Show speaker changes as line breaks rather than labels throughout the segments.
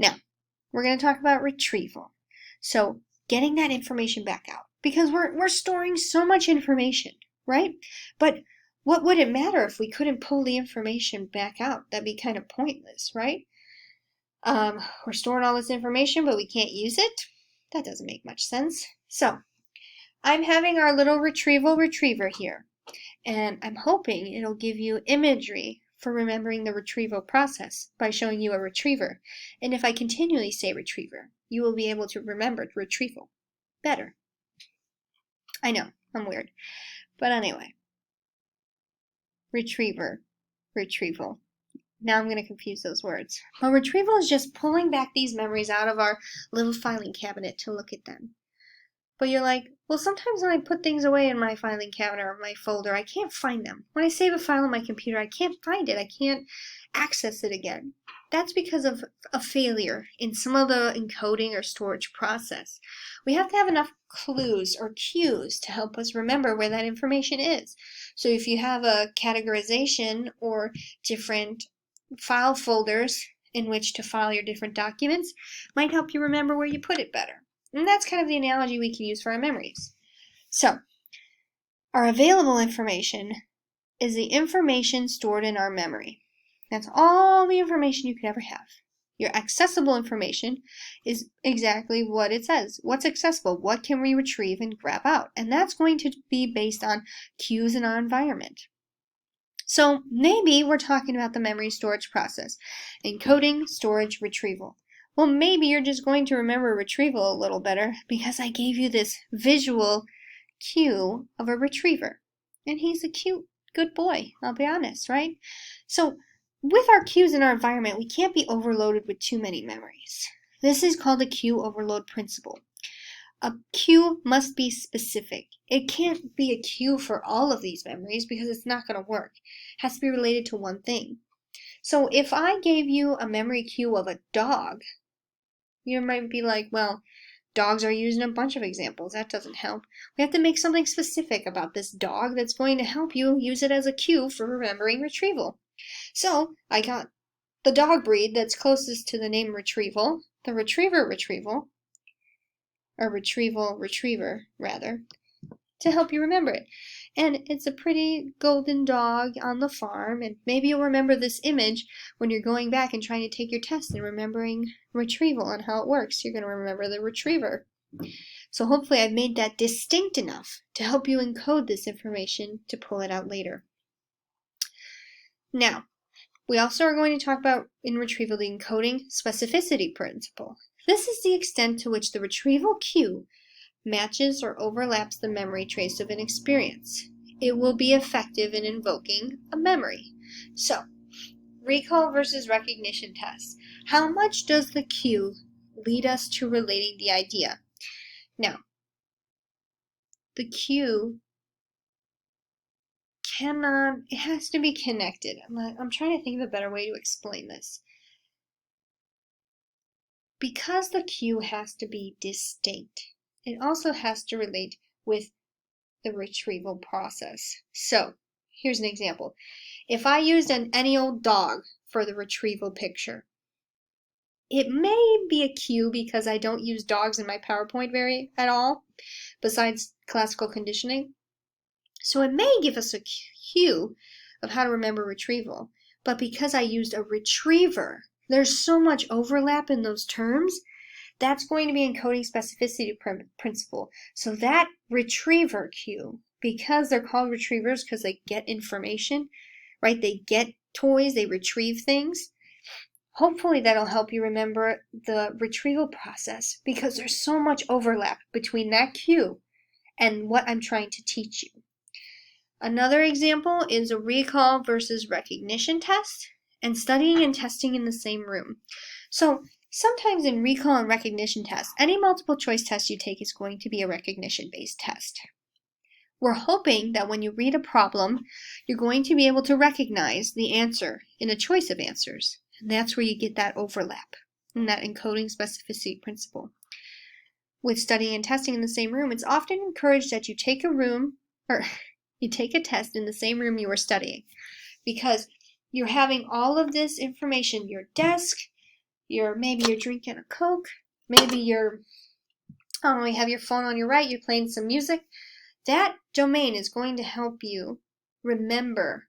Now, we're going to talk about retrieval. So, getting that information back out. Because we're storing so much information, right? But what would it matter if we couldn't pull the information back out? That'd be kind of pointless, right? We're storing all this information, but we can't use it? That doesn't make much sense. So, I'm having our little retrieval retriever here, and I'm hoping it'll give you imagery for remembering the retrieval process by showing you a retriever. And if I continually say retriever, you will be able to remember retrieval better. I know, I'm weird. But anyway, retriever, retrieval. Now I'm going to confuse those words. Well, retrieval is just pulling back these memories out of our little filing cabinet to look at them. But you're like, well, sometimes when I put things away in my filing cabinet or my folder, I can't find them. When I save a file on my computer, I can't find it. I can't access it again. That's because of a failure in some of the encoding or storage process. We have to have enough clues or cues to help us remember where that information is. So if you have a categorization or different file folders in which to file your different documents, might help you remember where you put it better. And that's kind of the analogy we can use for our memories. So, our available information is the information stored in our memory. That's all the information you could ever have. Your accessible information is exactly what it says. What's accessible? What can we retrieve and grab out? And that's going to be based on cues in our environment. So maybe we're talking about the memory storage process, encoding, storage, retrieval. Well, maybe you're just going to remember retrieval a little better because I gave you this visual cue of a retriever. And he's a cute, good boy, I'll be honest, right? So with our cues in our environment, we can't be overloaded with too many memories. This is called the cue overload principle. A cue must be specific. It can't be a cue for all of these memories because it's not going to work. It has to be related to one thing. So if I gave you a memory cue of a dog, you might be like, well, dogs are used in a bunch of examples. That doesn't help. We have to make something specific about this dog that's going to help you use it as a cue for remembering retrieval. So I got the dog breed that's closest to the name retrieval, the retriever retrieval, or retrieval retriever, rather, to help you remember it. And it's a pretty golden dog on the farm, and maybe you'll remember this image when you're going back and trying to take your test and remembering retrieval and how it works. You're going to remember the retriever. So hopefully I've made that distinct enough to help you encode this information to pull it out later. Now, we also are going to talk about in retrieval the encoding specificity principle. This is the extent to which the retrieval cue matches or overlaps the memory trace of an experience. It will be effective in invoking a memory. So, recall versus recognition tests. How much does the cue lead us to relating the idea? Now, the cue it has to be connected. I'm trying to think of a better way to explain this. Because the cue has to be distinct, it also has to relate with the retrieval process. So, here's an example. If I used any old dog for the retrieval picture, it may be a cue because I don't use dogs in my PowerPoint at all, besides classical conditioning. So it may give us a cue of how to remember retrieval. But because I used a retriever, there's so much overlap in those terms, that's going to be encoding specificity principle. So that retriever cue, because they're called retrievers because they get information, right? They get toys, they retrieve things. Hopefully that'll help you remember the retrieval process because there's so much overlap between that cue and what I'm trying to teach you. Another example is a recall versus recognition test and studying and testing in the same room. So sometimes in recall and recognition tests, any multiple choice test you take is going to be a recognition-based test. We're hoping that when you read a problem, you're going to be able to recognize the answer in a choice of answers. And that's where you get that overlap and that encoding specificity principle. With studying and testing in the same room, it's often encouraged that you take you take a test in the same room you were studying because you're having all of this information, your desk, maybe you're drinking a Coke, maybe you're, I don't know, you have your phone on your right, you're playing some music. That domain is going to help you remember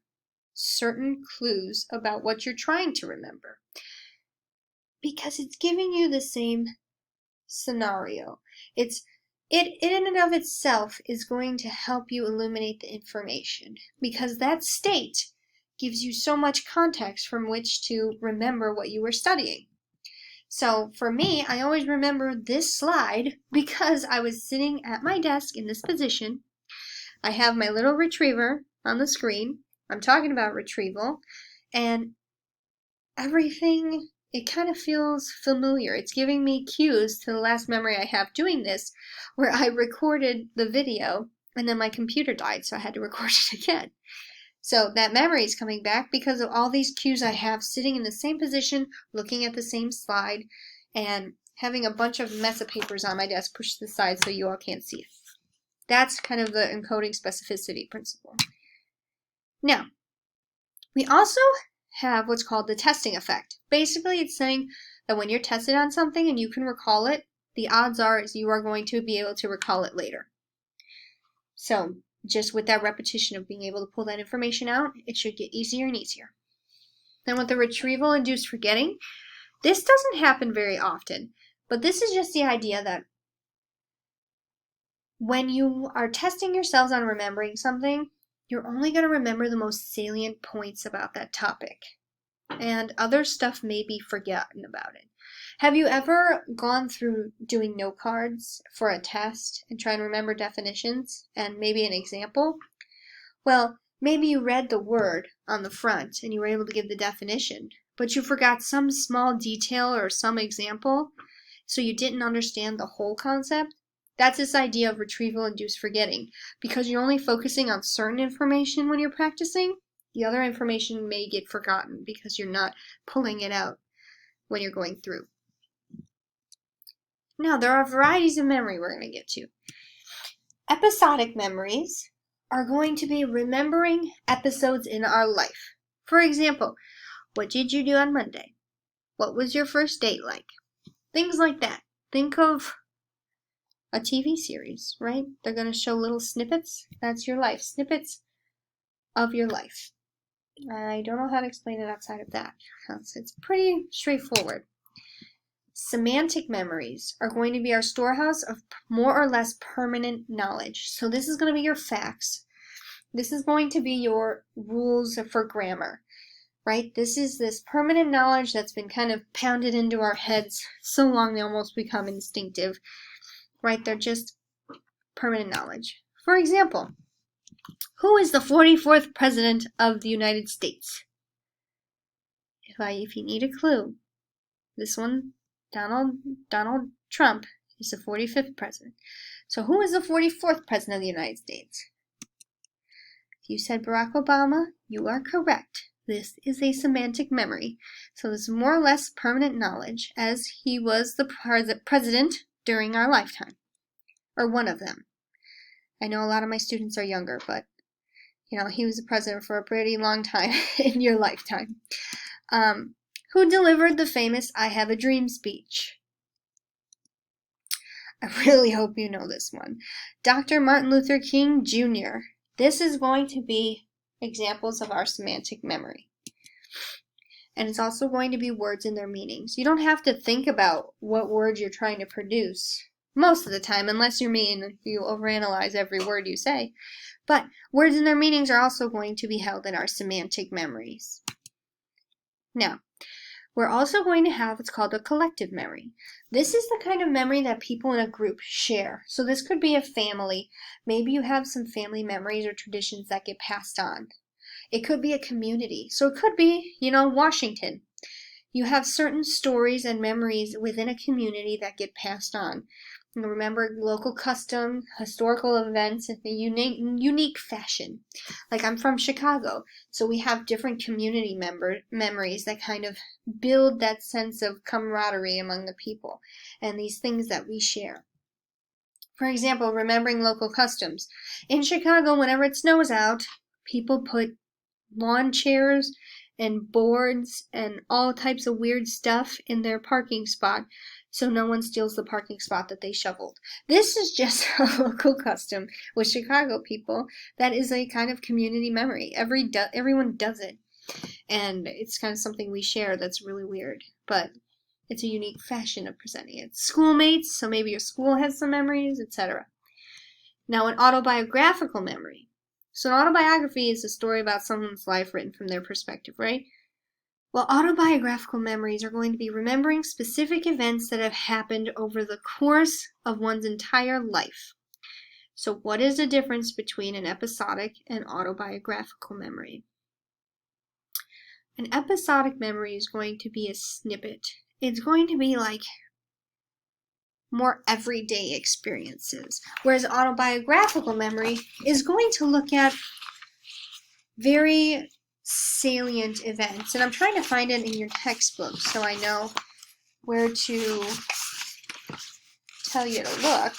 certain clues about what you're trying to remember, because it's giving you the same scenario. It in and of itself is going to help you illuminate the information, because that state gives you so much context from which to remember what you were studying. So for me, I always remember this slide because I was sitting at my desk in this position. I have my little retriever on the screen. I'm talking about retrieval, and everything, it kind of feels familiar. It's giving me cues to the last memory I have doing this, where I recorded the video and then my computer died, so I had to record it again. So that memory is coming back because of all these cues I have sitting in the same position, looking at the same slide, and having a bunch of mess of papers on my desk pushed to the side so you all can't see it. That's kind of the encoding specificity principle. Now, we also have what's called the testing effect. Basically, it's saying that when you're tested on something and you can recall it, the odds are is you are going to be able to recall it later. So just with that repetition of being able to pull that information out, it should get easier and easier. Then with the retrieval-induced forgetting, this doesn't happen very often, but this is just the idea that when you are testing yourselves on remembering something, you're only going to remember the most salient points about that topic, and other stuff may be forgotten about it. Have you ever gone through doing note cards for a test and try and remember definitions and maybe an example? Well, maybe you read the word on the front and you were able to give the definition, but you forgot some small detail or some example, so you didn't understand the whole concept. That's this idea of retrieval-induced forgetting. Because you're only focusing on certain information when you're practicing, the other information may get forgotten because you're not pulling it out when you're going through. Now, there are varieties of memory we're going to get to. Episodic memories are going to be remembering episodes in our life. For example, what did you do on Monday? What was your first date like? Things like that. Think of a TV series, right? They're going to show little snippets. That's your life. Snippets of your life. I don't know how to explain it outside of that. It's pretty straightforward. Semantic memories are going to be our storehouse of more or less permanent knowledge. So this is going to be your facts. This is going to be your rules for grammar, right? This is this permanent knowledge that's been kind of pounded into our heads so long they almost become instinctive, right? They're just permanent knowledge. For example, who is the 44th President of the United States? If you need a clue, this one, Donald Trump is the 45th president. So who is the 44th president of the United States? If you said Barack Obama, you are correct. This is a semantic memory. So this is more or less permanent knowledge, as he was the president during our lifetime, or one of them. I know a lot of my students are younger, but he was the president for a pretty long time in your lifetime. Who delivered the famous I Have a Dream speech? I really hope you know this one. Dr. Martin Luther King Jr. This is going to be examples of our semantic memory. And it's also going to be words and their meanings. You don't have to think about what words you're trying to produce most of the time, unless you're me and you overanalyze every word you say. But words and their meanings are also going to be held in our semantic memories. Now, we're also going to have what's called a collective memory. This is the kind of memory that people in a group share. So this could be a family. Maybe you have some family memories or traditions that get passed on. It could be a community. So it could be, Washington. You have certain stories and memories within a community that get passed on. And remember local custom, historical events in a unique fashion. Like I'm from Chicago, so we have different community memories that kind of build that sense of camaraderie among the people and these things that we share. For example, remembering local customs. In Chicago, whenever it snows out, people put lawn chairs and boards and all types of weird stuff in their parking spot so no one steals the parking spot that they shoveled. This is just a local custom with Chicago people that is a kind of community memory. Everyone does it, and it's kind of something we share that's really weird, but it's a unique fashion of presenting it. Schoolmates, so maybe your school has some memories, etc. Now, an autobiographical memory. So an autobiography is a story about someone's life written from their perspective, right? Well, autobiographical memories are going to be remembering specific events that have happened over the course of one's entire life. So what is the difference between an episodic and autobiographical memory? An episodic memory is going to be a snippet. It's going to be like more everyday experiences, whereas autobiographical memory is going to look at very salient events. And I'm trying to find it in your textbook so I know where to tell you to look.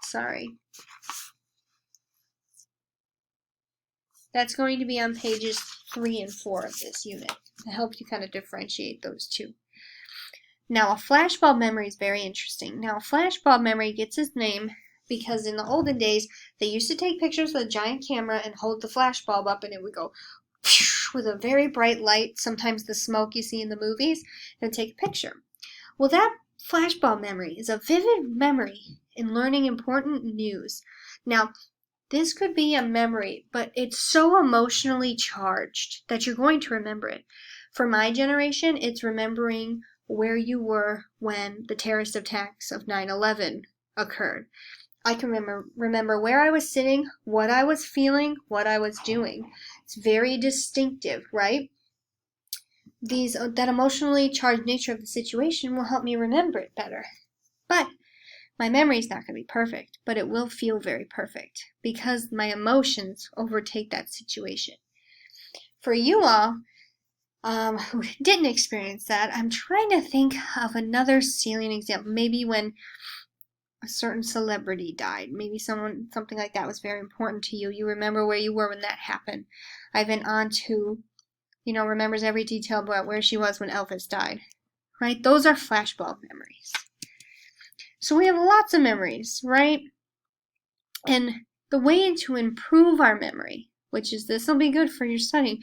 Sorry. That's going to be on pages 3 and 4 of this unit to help you kind of differentiate those two. Now, a flashbulb memory is very interesting. Now, a flashbulb memory gets its name because in the olden days, they used to take pictures with a giant camera and hold the flashbulb up, and it would go with a very bright light, sometimes the smoke you see in the movies, and take a picture. Well, that flashbulb memory is a vivid memory in learning important news. Now, this could be a memory, but it's so emotionally charged that you're going to remember it. For my generation, it's remembering where you were when the terrorist attacks of 9/11 occurred. I can remember where I was sitting, what I was feeling, what I was doing. It's very distinctive, right? That emotionally charged nature of the situation will help me remember it better. But my memory is not going to be perfect, but it will feel very perfect because my emotions overtake that situation. For you all who didn't experience that, I'm trying to think of another salient example. Maybe when a certain celebrity died. Maybe something like that was very important to you. You remember where you were when that happened. I have an aunt who, remembers every detail about where she was when Elvis died. Right? Those are flashbulb memories. So we have lots of memories, right? And the way to improve our memory, this will be good for your studying,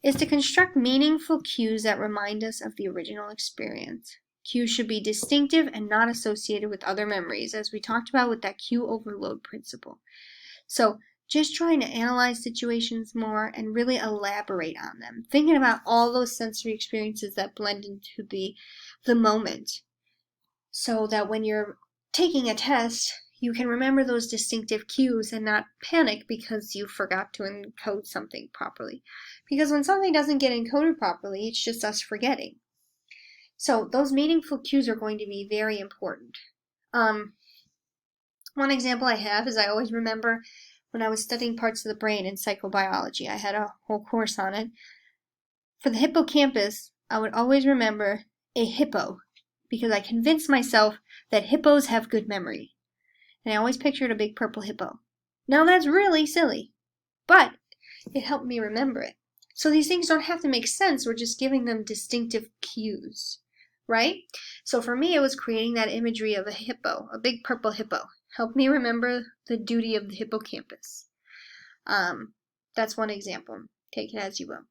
is to construct meaningful cues that remind us of the original experience. Cues should be distinctive and not associated with other memories, as we talked about with that cue overload principle. So just trying to analyze situations more and really elaborate on them, thinking about all those sensory experiences that blend into the moment, so that when you're taking a test, you can remember those distinctive cues and not panic because you forgot to encode something properly. Because when something doesn't get encoded properly, it's just us forgetting. So those meaningful cues are going to be very important. One example I have is I always remember when I was studying parts of the brain in psychobiology. I had a whole course on it. For the hippocampus, I would always remember a hippo because I convinced myself that hippos have good memory. And I always pictured a big purple hippo. Now that's really silly, but it helped me remember it. So these things don't have to make sense, we're just giving them distinctive cues, right? So for me, it was creating that imagery of a hippo, a big purple hippo. Helped me remember the duty of the hippocampus. That's one example. Take it as you will.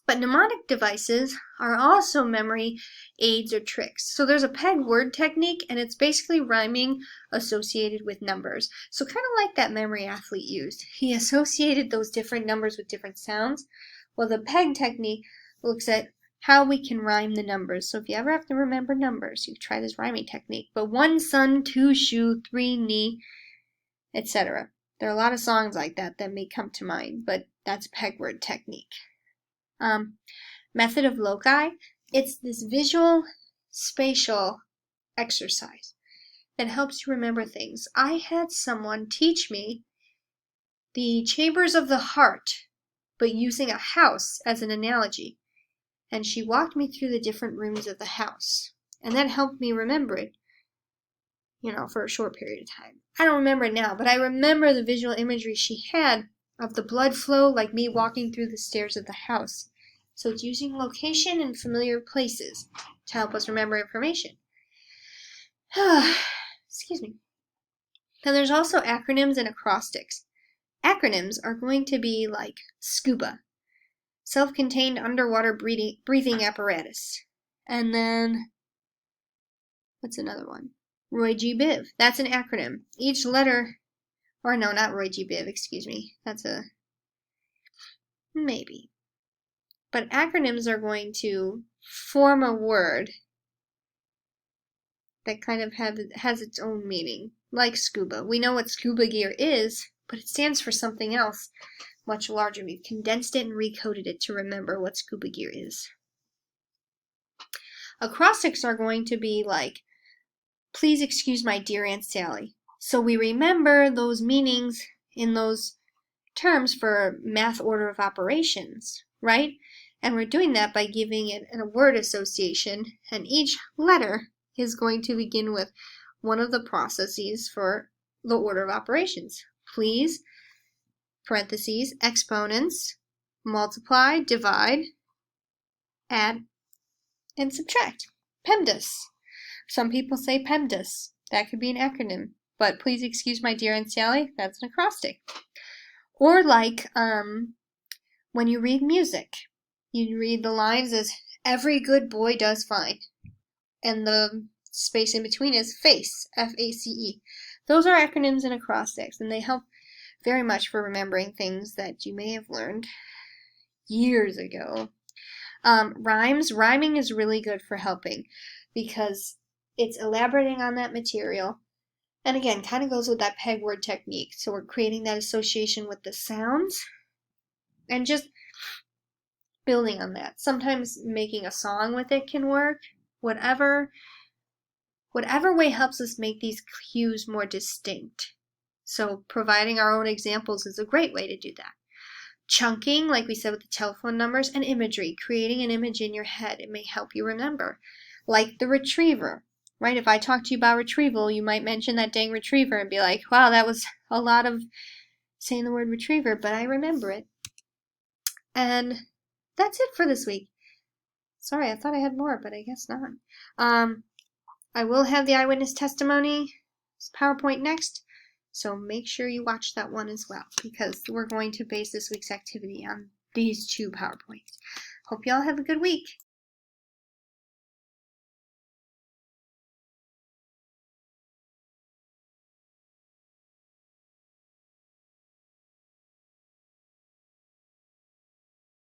But mnemonic devices are also memory aids or tricks. So there's a peg word technique, and it's basically rhyming associated with numbers. So kind of like that memory athlete used. He associated those different numbers with different sounds. Well, the peg technique looks at how we can rhyme the numbers. So if you ever have to remember numbers, you try this rhyming technique. But 1 sun, 2 shoe, 3 knee, etc. There are a lot of songs like that may come to mind, but that's peg word technique. Method of loci, it's this visual spatial exercise that helps you remember things. I had someone teach me the chambers of the heart, but using a house as an analogy. And she walked me through the different rooms of the house. And that helped me remember it for a short period of time. I don't remember it now, but I remember the visual imagery she had of the blood flow like me walking through the stairs of the house. So it's using location and familiar places to help us remember information. Excuse me. Then there's also acronyms and acrostics. Acronyms are going to be like SCUBA, self-contained underwater breathing apparatus. And then, what's another one? Roy G. Biv. That's an acronym. Each letter, or no, not Roy G. Biv, excuse me. That's a, maybe. But acronyms are going to form a word that kind of has its own meaning, like scuba. We know what scuba gear is, but it stands for something else much larger. We've condensed it and recoded it to remember what scuba gear is. Acrostics are going to be like, please excuse my dear Aunt Sally. So we remember those meanings in those terms for math order of operations, right? And we're doing that by giving it a word association, and each letter is going to begin with one of the processes for the order of operations. Please, parentheses, exponents, multiply, divide, add, and subtract. PEMDAS. Some people say PEMDAS. That could be an acronym. But please excuse my dear Aunt Sally, that's an acrostic. Or like when you read music, you read the lines as every good boy does fine. And the space in between is FACE, F-A-C-E. Those are acronyms and acrostics, and they help very much for remembering things that you may have learned years ago. Rhyming is really good for helping because it's elaborating on that material. And again, kind of goes with that peg word technique. So we're creating that association with the sounds and just building on that. Sometimes making a song with it can work. Whatever way helps us make these cues more distinct. So providing our own examples is a great way to do that. Chunking, like we said with the telephone numbers, and imagery, creating an image in your head. It may help you remember. Like the retriever, right? If I talk to you about retrieval, you might mention that dang retriever and be like, wow, that was a lot of saying the word retriever, but I remember it. And that's it for this week. Sorry, I thought I had more, but I guess not. I will have the eyewitness testimony PowerPoint next, so make sure you watch that one as well, because we're going to base this week's activity on these two PowerPoints. Hope y'all have a good week.